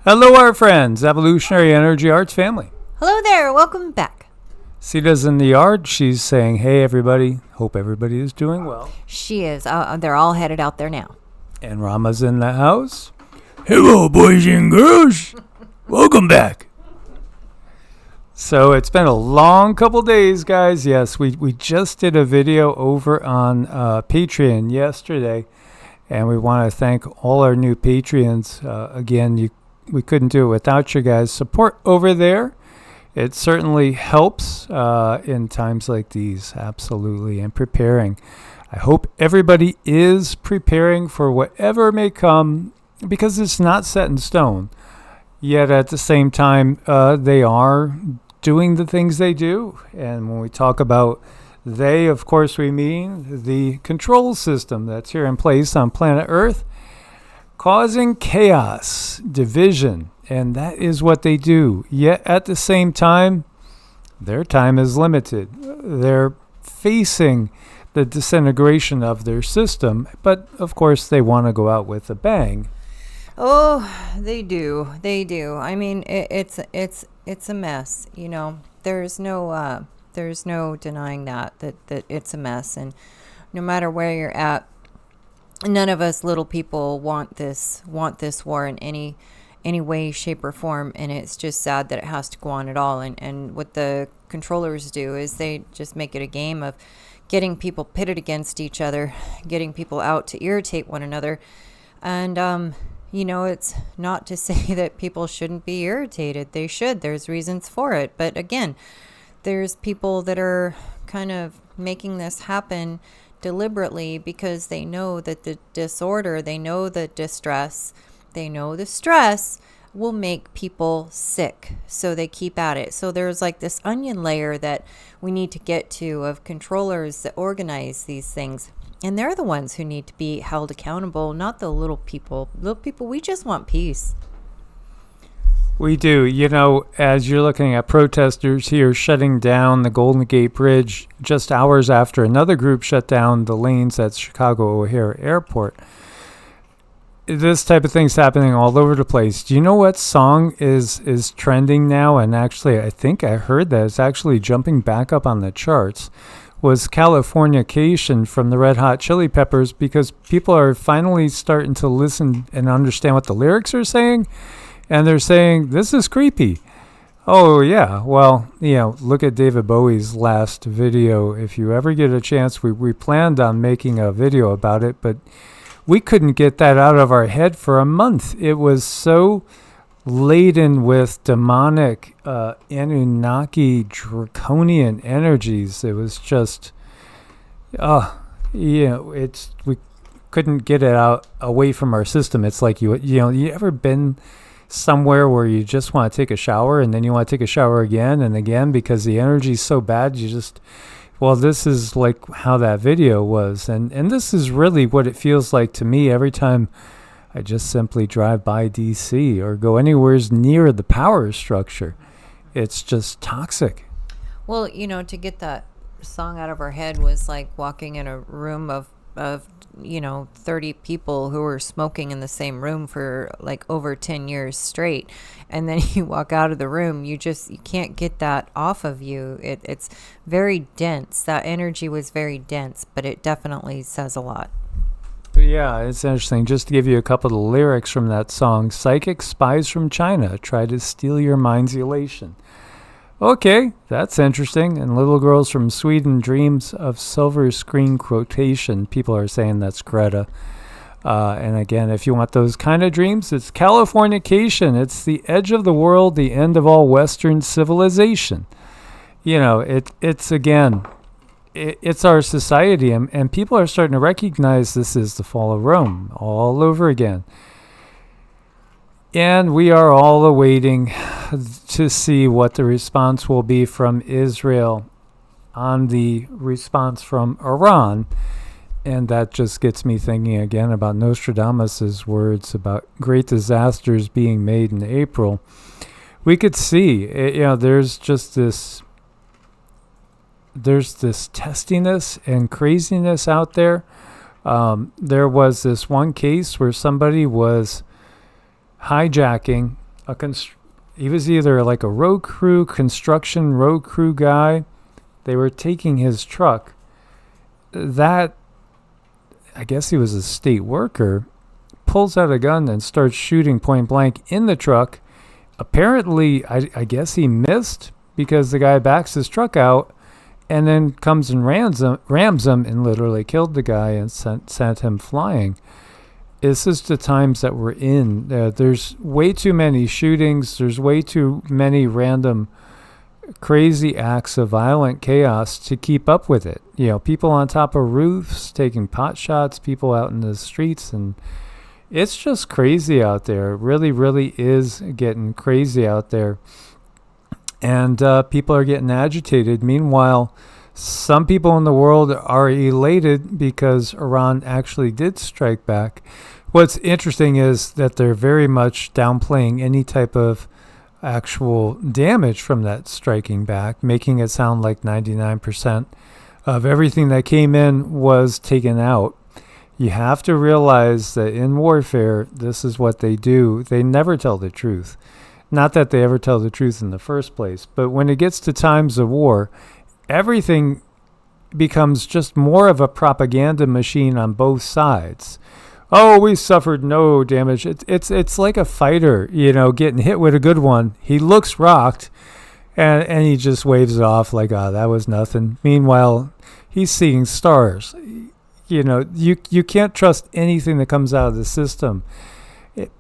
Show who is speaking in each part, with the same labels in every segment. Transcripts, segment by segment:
Speaker 1: Hello, our friends, Evolutionary Energy Arts family.
Speaker 2: Hello there, welcome back.
Speaker 1: Sita's in the yard. She's saying, hey, everybody. Hope everybody is doing well.
Speaker 2: She is. They're all headed out there now.
Speaker 1: And Rama's in the house. Hello, boys and girls. Welcome back. So it's been a long couple days, guys. Yes, we just did a video over on Patreon yesterday. And we want to thank all our new Patreons. Again, we couldn't do it without you guys' support over there. It certainly helps in times like these, absolutely, and preparing. I hope everybody is preparing for whatever may come, because it's not set in stone. Yet at the same time, they are doing the things they do. And when we talk about they, of course, we mean the control system that's here in place on planet Earth, causing chaos, division, and that is what they do. Yet at the same time, their time is limited. They're facing the disintegration of their system, but of course they want to go out with a bang.
Speaker 2: Oh, they do. They do. I mean, it's a mess. You know, there's no denying that it's a mess, and no matter where you're at, none of us little people want this war in any way, shape, or form, and it's just sad that it has to go on at all. And what the controllers do is they just make it a game of getting people pitted against each other, getting people out to irritate one another. And it's not to say that people shouldn't be irritated. They should. There's reasons for it. But again, there's people that are kind of making this happen deliberately because they know that the disorder, they know the distress, they know the stress will make people sick. So they keep at it. So there's like this onion layer that we need to get to of controllers that organize these things. And they're the ones who need to be held accountable, not the little people. Little people, we just want peace.
Speaker 1: We do. You know, as you're looking at protesters here shutting down the Golden Gate Bridge just hours after another group shut down the lanes at Chicago O'Hare Airport. This type of thing's happening all over the place. Do you know what song is trending now? And actually, I think I heard that it's actually jumping back up on the charts. Was Californication from the Red Hot Chili Peppers, because people are finally starting to listen and understand what the lyrics are saying. And they're saying, this is creepy. Oh, yeah. Well, look at David Bowie's last video. If you ever get a chance, we planned on making a video about it, but we couldn't get that out of our head for a month. It was so laden with demonic, Anunnaki, draconian energies. It was just, we couldn't get it out away from our system. It's like, you ever been somewhere where you just want to take a shower and then you want to take a shower again and again because the energy is so bad, this is like how that video was. And this is really what it feels like to me every time I just simply drive by DC or go anywhere near the power structure. It's just toxic.
Speaker 2: Well, to get that song out of our head was like walking in a room of 30 people who were smoking in the same room for like over 10 years straight. And then you walk out of the room, you can't get that off of you. It's very dense. That energy was very dense, but it definitely says a lot.
Speaker 1: Yeah, it's interesting. Just to give you a couple of the lyrics from that song, psychic spies from China try to steal your mind's elation. Okay, that's interesting. And little girls from Sweden dreams of silver screen quotation. People are saying that's Greta. And again, if you want those kind of dreams, it's Californication. It's the edge of the world, the end of all Western civilization. It's again, it's our society. And people are starting to recognize this is the fall of Rome all over again. And we are all awaiting to see what the response will be from Israel on the response from Iran. And that just gets me thinking again about Nostradamus' words about great disasters being made in April. We could see, there's this testiness and craziness out there. There was this one case where somebody was hijacking he was either like a construction road crew guy. They were taking his truck. That, I guess he was a state worker, pulls out a gun and starts shooting point blank in the truck. Apparently, I guess he missed because the guy backs his truck out and then comes and rams him and literally killed the guy and sent him flying. This is the times that we're in. There's way too many shootings. There's way too many random crazy acts of violent chaos to keep up with it. You know, people on top of roofs taking pot shots, people out in the streets, and it's just crazy out there. It really, really is getting crazy out there. And people are getting agitated. Meanwhile, some people in the world are elated because Iran actually did strike back. What's interesting is that they're very much downplaying any type of actual damage from that striking back, making it sound like 99% of everything that came in was taken out. You have to realize that in warfare, this is what they do. They never tell the truth. Not that they ever tell the truth in the first place, but when it gets to times of war, everything becomes just more of a propaganda machine on both sides. Oh, we suffered no damage. It's like a fighter, you know, getting hit with a good one. He looks rocked, and he just waves it off like, oh, that was nothing. Meanwhile, he's seeing stars. You know, you can't trust anything that comes out of the system.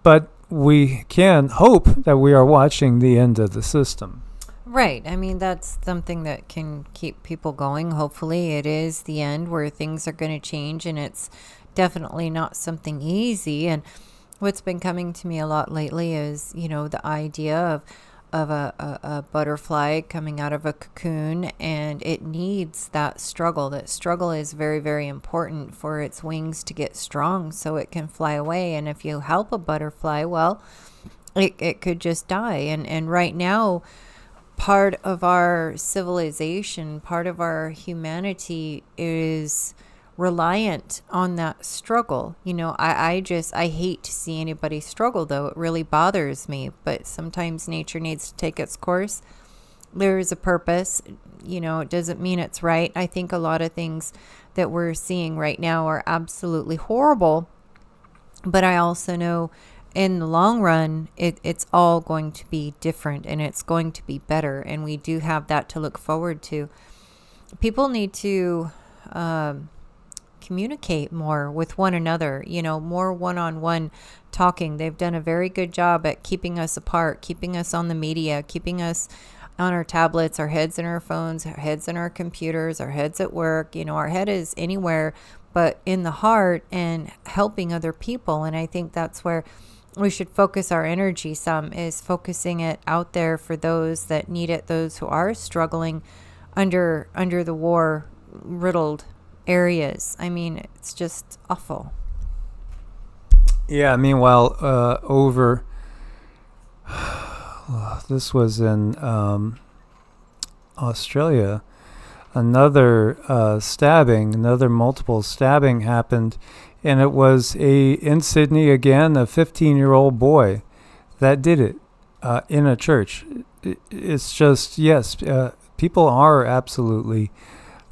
Speaker 1: But we can hope that we are watching the end of the system.
Speaker 2: Right. I mean, that's something that can keep people going. Hopefully it is the end where things are going to change, and it's definitely not something easy. And what's been coming to me a lot lately is, you know, the idea of a butterfly coming out of a cocoon, and it needs that struggle. That struggle is very, very important for its wings to get strong so it can fly away. And if you help a butterfly, well, it could just die. And right now, part of our civilization, part of our humanity is reliant on that struggle. You know, I hate to see anybody struggle, though. It really bothers me. But sometimes nature needs to take its course. There is a purpose. You know, it doesn't mean it's right. I think a lot of things that we're seeing right now are absolutely horrible. But I also know in the long run, it's all going to be different, and it's going to be better. And we do have that to look forward to. People need to communicate more with one another, you know, more one-on-one talking. They've done a very good job at keeping us apart, keeping us on the media, keeping us on our tablets, our heads in our phones, our heads in our computers, our heads at work. You know, our head is anywhere but in the heart and helping other people. And I think that's where we should focus our energy some, is focusing it out there for those that need it, those who are struggling under the war riddled areas. I mean, it's just awful.
Speaker 1: Yeah, meanwhile, this was in Australia, another multiple stabbing happened, and it was in Sydney again, a 15-year-old boy that did it in a church. It's just, yes, people are absolutely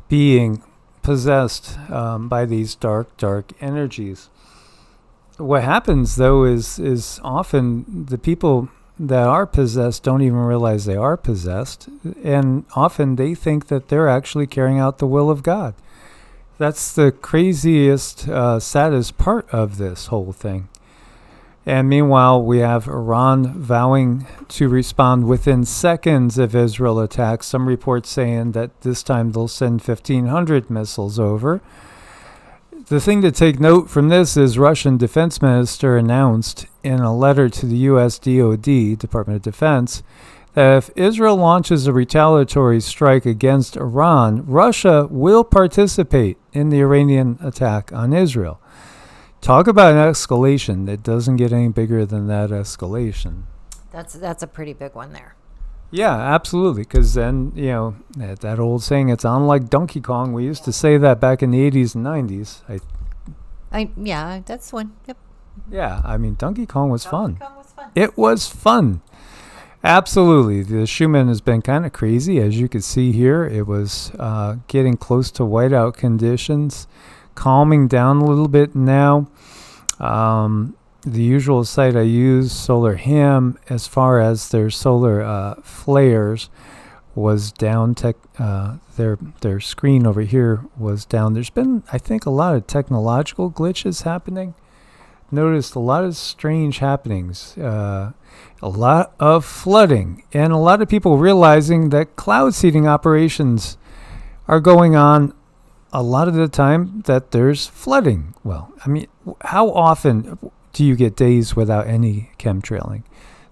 Speaker 1: being possessed by these dark energies. What happens, though, is often the people that are possessed don't even realize they are possessed, and often they think that they're actually carrying out the will of God. That's the craziest, saddest part of this whole thing. And meanwhile, we have Iran vowing to respond within seconds if Israel attacks. Some reports saying that this time they'll send 1,500 missiles over. The thing to take note from this is Russian Defense Minister announced in a letter to the U.S. DoD, Department of Defense, that if Israel launches a retaliatory strike against Iran, Russia will participate in the Iranian attack on Israel. Talk about an escalation. It doesn't get any bigger than that escalation.
Speaker 2: That's a pretty big one there.
Speaker 1: Yeah, absolutely. Because then, you know, that old saying, it's on like Donkey Kong. We used to say that back in the 80s and 90s.
Speaker 2: Yeah, that's one. Yep.
Speaker 1: Yeah, I mean, Donkey Kong was fun.
Speaker 2: Donkey Kong was
Speaker 1: It was fun. Absolutely. The Schumann has been kind of crazy, as you can see here. It was getting close to whiteout conditions, calming down a little bit now. The usual site I use, Solar Ham, as far as their solar flares, was down. Their screen over here was down. There's been, I think, a lot of technological glitches happening. Noticed a lot of strange happenings, a lot of flooding, and a lot of people realizing that cloud seeding operations are going on a lot of the time that there's flooding. Well, I mean, how often do you get days without any chemtrailing?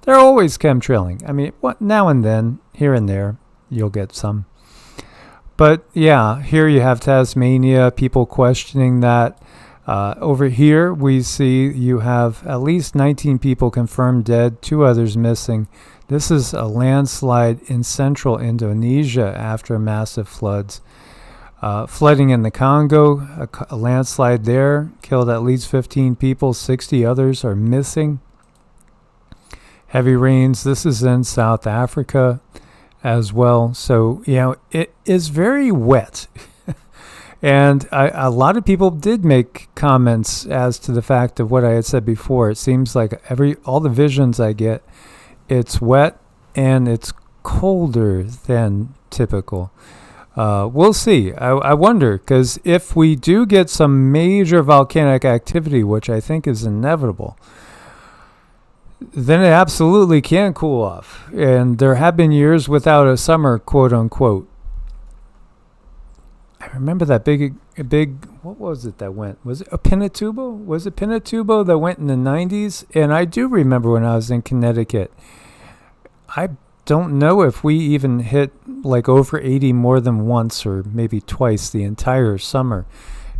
Speaker 1: They're always chemtrailing. I mean, what, now and then, here and there, you'll get some. But yeah, here you have Tasmania, people questioning that. Over here, we see you have at least 19 people confirmed dead, 2 others missing. This is a landslide in central Indonesia after massive floods. Flooding in the Congo, a landslide there, killed at least 15 people, 60 others are missing. Heavy rains, this is in South Africa as well. So, you know, it is very wet. And a lot of people did make comments as to the fact of what I had said before. It seems like all the visions I get, it's wet and it's colder than typical. We'll see. I wonder, because if we do get some major volcanic activity, which I think is inevitable, then it absolutely can cool off. And there have been years without a summer, quote unquote. I remember that big, what was it that went? Was it a Pinatubo? Was it Pinatubo that went in the 90s? And I do remember when I was in Connecticut. I don't know if we even hit like over 80 more than once or maybe twice the entire summer.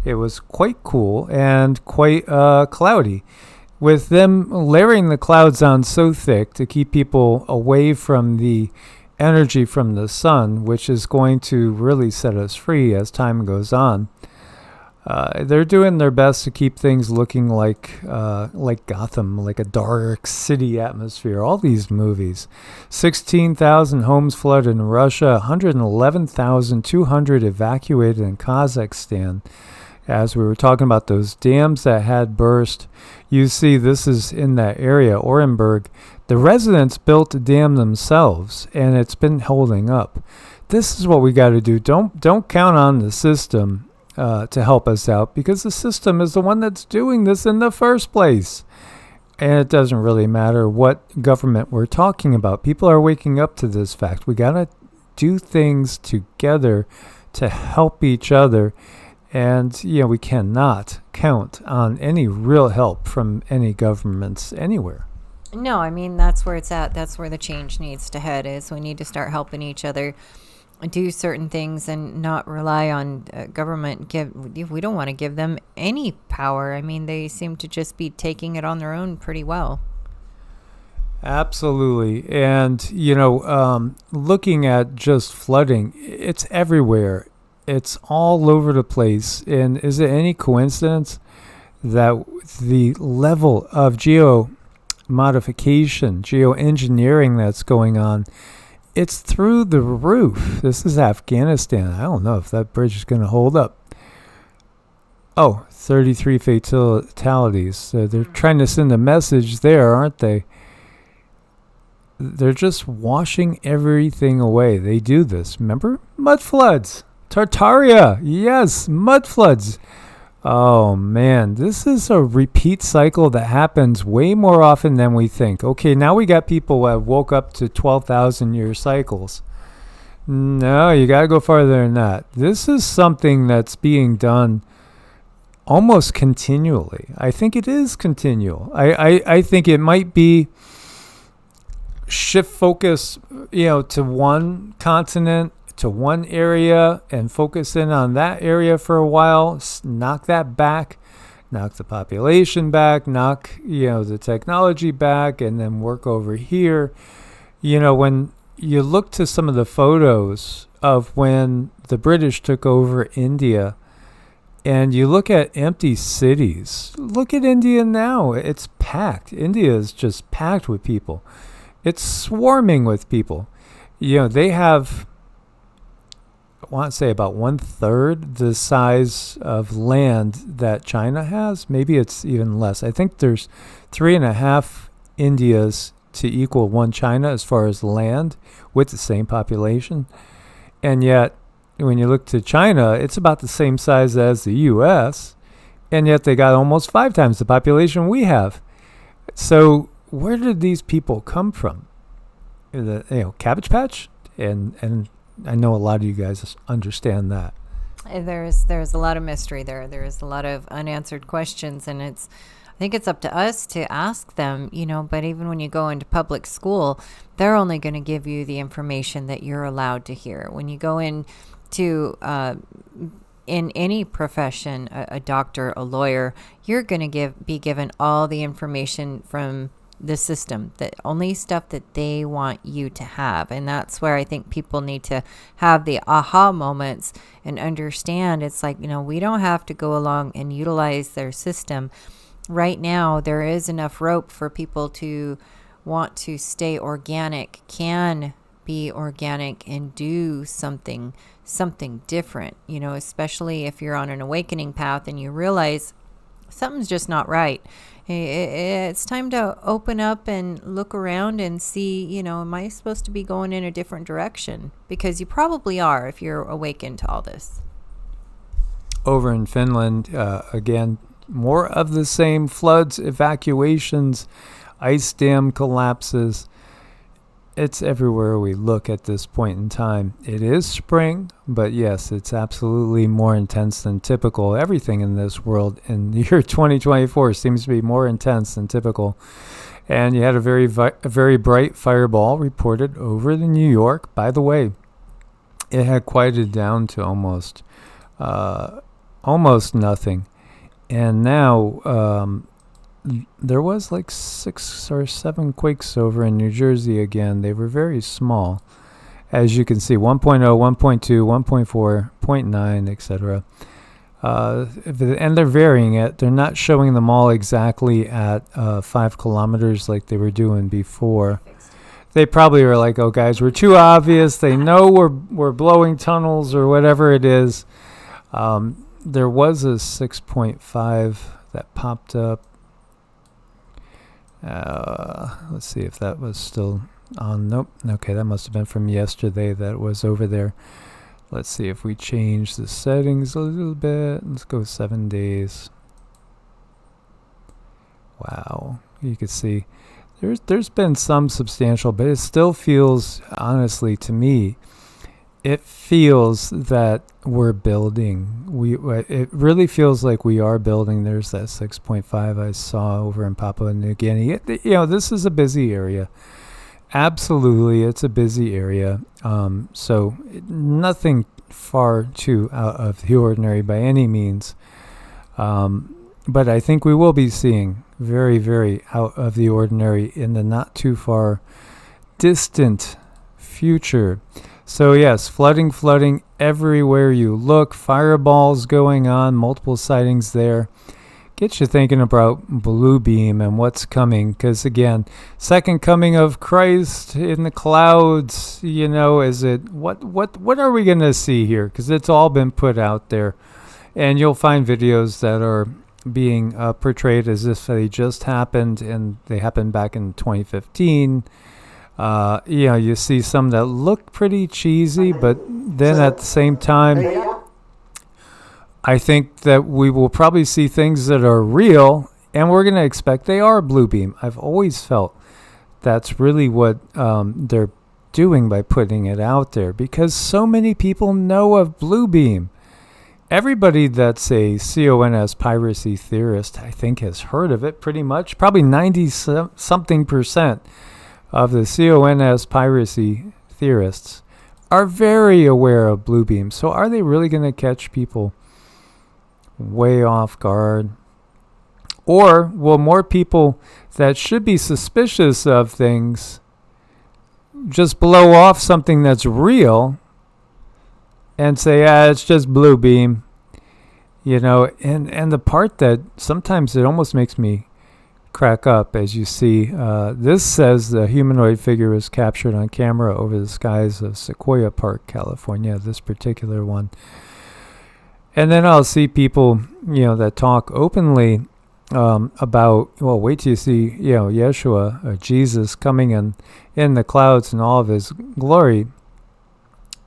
Speaker 1: It was quite cool and quite cloudy. With them layering the clouds on so thick to keep people away from the energy from the sun, which is going to really set us free as time goes on. They're doing their best to keep things looking like Gotham, like a dark city atmosphere. All these movies. 16,000 homes flooded in Russia, 111,200 evacuated in Kazakhstan. As we were talking about those dams that had burst, you see this is in that area, Orenburg. The residents built the dam themselves, and it's been holding up. This is what we got to do. Don't count on the system to help us out, because the system is the one that's doing this in the first place. And it doesn't really matter what government we're talking about. People are waking up to this fact. We got to do things together to help each other. And, you know, we cannot count on any real help from any governments anywhere.
Speaker 2: No, I mean, that's where it's at. That's where the change needs to head, is we need to start helping each other do certain things and not rely on government. We don't want to give them any power. I mean, they seem to just be taking it on their own pretty well.
Speaker 1: Absolutely. And, you know, looking at just flooding, it's everywhere. It's all over the place. And is it any coincidence that the level of geoengineering that's going on, it's through the roof? This is Afghanistan. I don't know if that bridge is going to hold up. Oh, 33 fatalities. So they're trying to send a message there, aren't they? They're just washing everything away. They do this. Remember? Mud floods. Tartaria. Yes, mud floods. Oh, man, this is a repeat cycle that happens way more often than we think. Okay, now we got people that woke up to 12,000-year cycles. No, you got to go farther than that. This is something that's being done almost continually. I think it is continual. I think it might be shift focus, you know, to one continent, to one area, and focus in on that area for a while, knock that back, knock the population back, knock, you know, the technology back, and then work over here. You know, when you look to some of the photos of when the British took over India, And you look at empty cities. Look at India now. It's packed. India is just packed with people. It's swarming with people. They have, I want to say, about 1/3 the size of land that China has. Maybe it's even less. I think there's 3.5 Indias to equal one China as far as land with the same population. And yet, when you look to China, it's about the same size as the U.S., and yet they got almost 5 times the population we have. So where did these people come from? Cabbage Patch? And I know a lot of you guys understand that.
Speaker 2: There's a lot of mystery there. There's a lot of unanswered questions, and I think it's up to us to ask them, but even when you go into public school, they're only going to give you the information that you're allowed to hear. When you go in to in any profession, a doctor, a lawyer, you're going to be given all the information from the system, the only stuff that they want you to have. And that's where I think people need to have the aha moments and understand it's like, we don't have to go along and utilize their system. Right now, there is enough rope for people to want to stay organic, can be organic and do something different, especially if you're on an awakening path and you realize something's just not right. It's time to open up and look around and see, am I supposed to be going in a different direction? Because you probably are if you're awakened to all this.
Speaker 1: Over in Finland, again, more of the same: floods, evacuations, ice dam collapses. It's everywhere we look at this point in time. It is spring, but yes, it's absolutely more intense than typical. Everything in this world in the year 2024 seems to be more intense than typical. And you had a very bright fireball reported over in New York. By the way, it had quieted down to almost nothing. And now there was like 6 or 7 quakes over in New Jersey again. They were very small. As you can see, 1.0, 1.2, 1.4, 0.9, etc. And they're varying it. They're not showing them all exactly at 5 kilometers like they were doing before. They probably were like, oh, guys, we're too obvious. They know we're blowing tunnels or whatever it is. There was a 6.5 that popped up. Let's see if that was still on. Nope. Okay, that must have been from yesterday that was over there. Let's see if we change the settings a little bit. Let's go 7 days. Wow. You can see there's been some substantial, but it still feels, honestly, to me, it feels that we're building. It really feels like we are building. There's that 6.5 I saw over in Papua New Guinea. This is a busy area. Absolutely, it's a busy area. So nothing far too out of the ordinary by any means. But I think we will be seeing very, very out of the ordinary in the not too far distant future. So yes, flooding everywhere you look, fireballs going on, multiple sightings there. Get you thinking about blue beam and what's coming, because again, second coming of Christ in the clouds, is it, what are we going to see here? Because it's all been put out there, and you'll find videos that are being portrayed as if they just happened, and they happened back in 2015. You see some that look pretty cheesy, but then at the same time, I think that we will probably see things that are real, and we're going to expect they are blue beam. I've always felt that's really what they're doing by putting it out there, because so many people know of blue beam. Everybody that's a CONS piracy theorist, I think, has heard of it pretty much. Probably 90-something% of the CONS piracy theorists are very aware of blue beam. So are they really going to catch people way off guard? Or will more people that should be suspicious of things just blow off something that's real and say, it's just blue beam? And the part that sometimes it almost makes me crack up, as you see, this says the humanoid figure was captured on camera over the skies of Sequoia Park, California, this particular one. And then I'll see people, that talk openly about, well, wait till you see, Yeshua, or Jesus, coming in the clouds in all of his glory.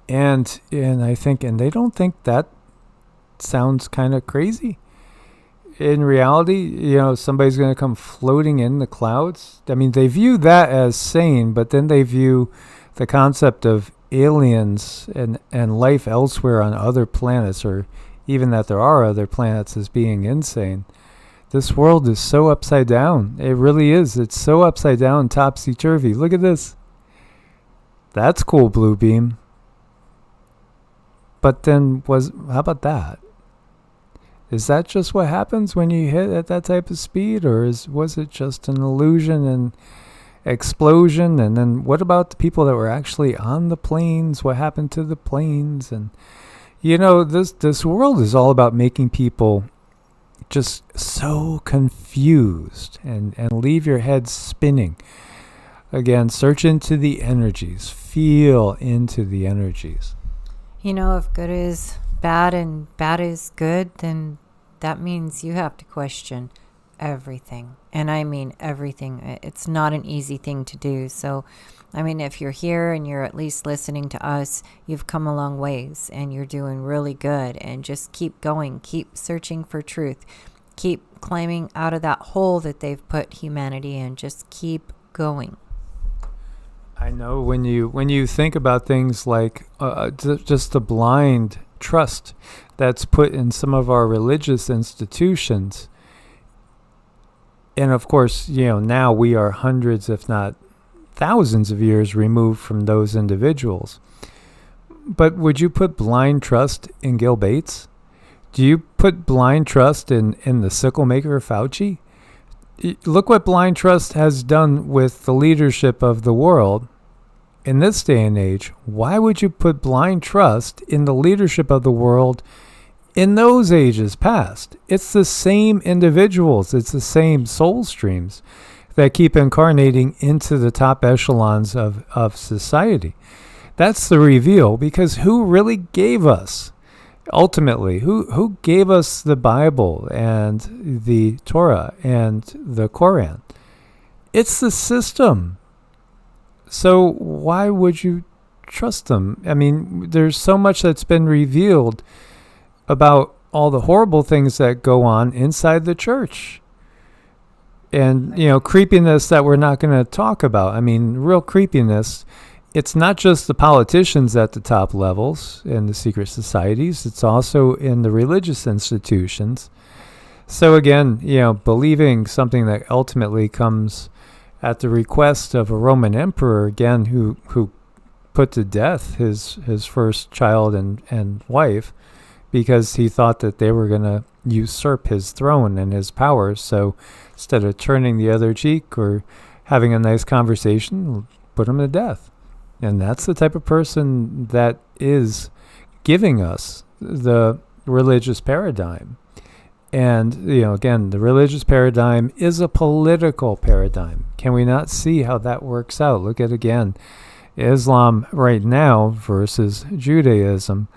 Speaker 1: And I think, and they don't think that sounds kind of crazy. In reality, somebody's going to come floating in the clouds. I mean, they view that as sane, but then they view the concept of aliens and life elsewhere on other planets, or even that there are other planets, as being insane. This world is so upside down. It really is. It's so upside down, topsy-turvy. Look at this. That's cool, Blue Beam. But then how about that? Is that just what happens when you hit at that type of speed, or was it just an illusion and explosion? And then what about the people that were actually on the planes? What happened to the planes? And this world is all about making people just so confused and leave your head spinning. Again, search into the energies, feel into the energies.
Speaker 2: If good is bad and bad is good, then that means you have to question everything. And I mean everything. It's not an easy thing to do. So, if you're here and you're at least listening to us, you've come a long ways and you're doing really good. And just keep going. Keep searching for truth. Keep climbing out of that hole that they've put humanity in. Just keep going.
Speaker 1: I know when you think about things like just the blind trust that's put in some of our religious institutions, and of course, now we are hundreds, if not thousands of years removed from those individuals. But would you put blind trust in Gil Bates? Do you put blind trust in the sickle maker Fauci? Look what blind trust has done with the leadership of the world. In this day and age, why would you put blind trust in the leadership of the world in those ages past? It's the same individuals, it's the same soul streams that keep incarnating into the top echelons of society. That's the reveal, because who really gave us, ultimately, who gave us the Bible and the Torah and the Quran? It's the system. So why would you trust them? There's so much that's been revealed about all the horrible things that go on inside the church. And, creepiness that we're not going to talk about. Real creepiness. It's not just the politicians at the top levels in the secret societies. It's also in the religious institutions. So again, believing something that ultimately comes at the request of a Roman emperor, again, who put to death his first child and wife, because he thought that they were going to usurp his throne and his power. So instead of turning the other cheek or having a nice conversation, put him to death. And that's the type of person that is giving us the religious paradigm. And, again, the religious paradigm is a political paradigm. Can we not see how that works out? Look at, again, Islam right now versus Judaism,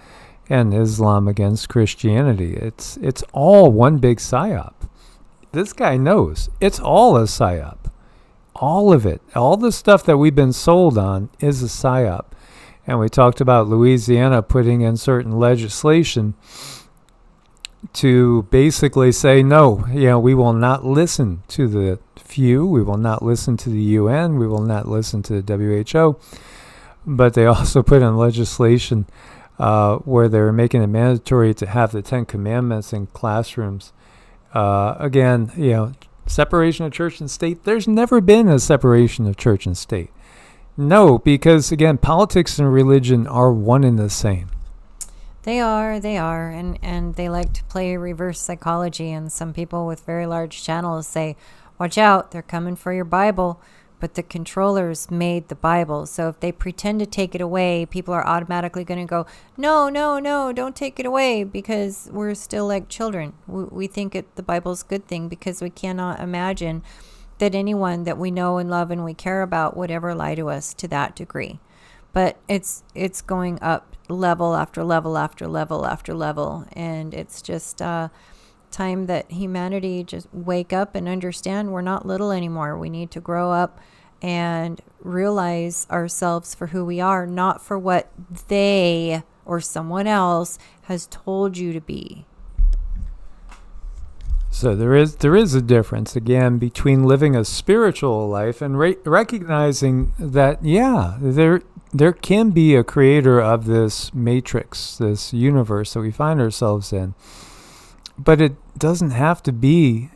Speaker 1: and Islam against Christianity. It's all one big psyop. This guy knows. It's all a psyop. All of it. All the stuff that we've been sold on is a psyop. And we talked about Louisiana putting in certain legislation to basically say, no, we will not listen to the few. We will not listen to the UN. We will not listen to the WHO. But they also put in legislation where they were making it mandatory to have the 10 Commandments in classrooms. Again, separation of church and state. There's never been a separation of church and state. No, because, again, politics and religion are one and the same.
Speaker 2: They are, and they like to play reverse psychology, and some people with very large channels say, watch out, they're coming for your Bible. but the controllers made the Bible. So if they pretend to take it away, people are automatically going to go, no, no, no, don't take it away, because we're still like children. We think the Bible's a good thing because we cannot imagine that anyone that we know and love and we care about would ever lie to us to that degree. But it's going up level after level after level after level, and it's just time that humanity just wake up and understand we're not little anymore. We need to grow up and realize ourselves for who we are, not for what they or someone else has told you to be.
Speaker 1: So there is a difference, again, between living a spiritual life and recognizing that, there can be a creator of this matrix, this universe that we find ourselves in. But it doesn't have to be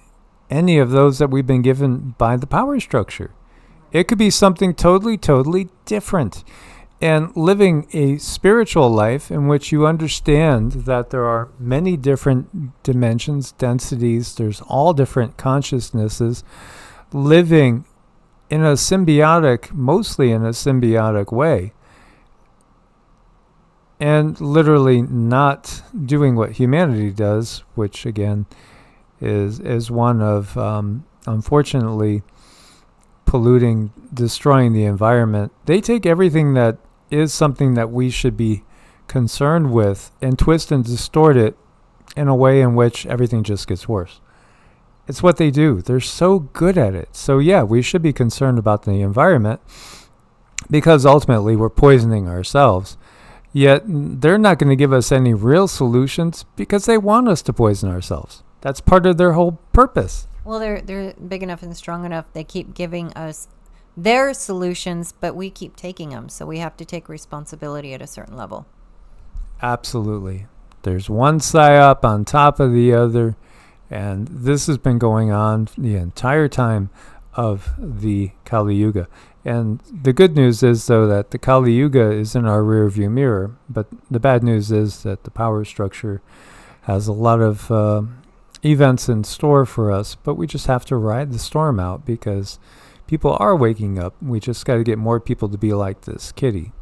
Speaker 1: any of those that we've been given by the power structure. It could be something totally, totally different. And living a spiritual life in which you understand that there are many different dimensions, densities, there's all different consciousnesses, living in a symbiotic, mostly in a symbiotic way, and literally not doing what humanity does, which again is one of, unfortunately, polluting, destroying the environment. They take everything that is something that we should be concerned with and twist and distort it in a way in which everything just gets worse. It's what they do. They're so good at it. So yeah, we should be concerned about the environment because ultimately we're poisoning ourselves. Yet they're not going to give us any real solutions because they want us to poison ourselves. That's part of their whole purpose.
Speaker 2: Well, they're big enough and strong enough. They keep giving us their solutions, but we keep taking them. So we have to take responsibility at a certain level.
Speaker 1: Absolutely. There's one psyop on top of the other, and this has been going on the entire time of the Kali Yuga. And the good news is, though, that the Kali Yuga is in our rearview mirror, but the bad news is that the power structure has a lot of events in store for us, but we just have to ride the storm out because people are waking up. We just got to get more people to be like this kitty.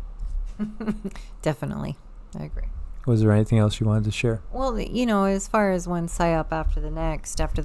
Speaker 2: Definitely. I agree.
Speaker 1: Was there anything else you wanted to share?
Speaker 2: Well, as far as one psyop after the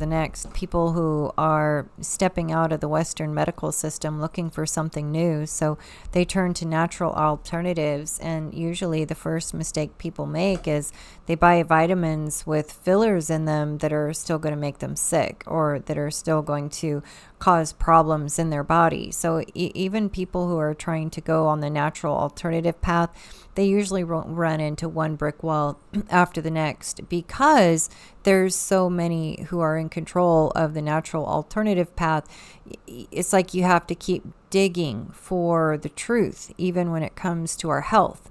Speaker 2: next, people who are stepping out of the Western medical system looking for something new, so they turn to natural alternatives, and usually the first mistake people make is they buy vitamins with fillers in them that are still going to make them sick or that are still going to cause problems in their body. So even people who are trying to go on the natural alternative path, they usually run into one brick wall after the next because there's so many who are in control of the natural alternative path. It's like you have to keep digging for the truth, even when it comes to our health,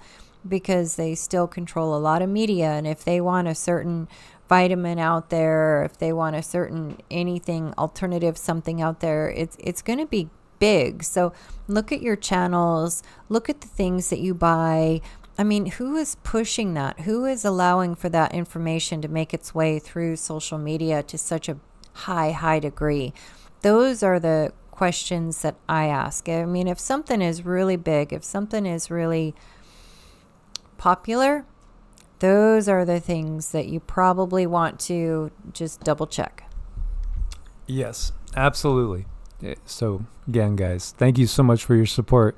Speaker 2: because they still control a lot of media. And if they want a certain vitamin out there, if they want a certain anything alternative, something out there, it's going to be big. So look at your channels, look at the things that you buy. I mean, who is pushing that? Who is allowing for that information to make its way through social media to such a high degree? Those are the questions that I ask. I mean, if something is really big, if something is really popular, those are the things that you probably want to just double check.
Speaker 1: Yes, absolutely. So again, guys, thank you so much for your support.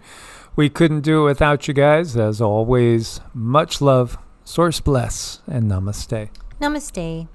Speaker 1: We couldn't do it without you guys. As always, much love, source bless, and namaste.
Speaker 2: Namaste.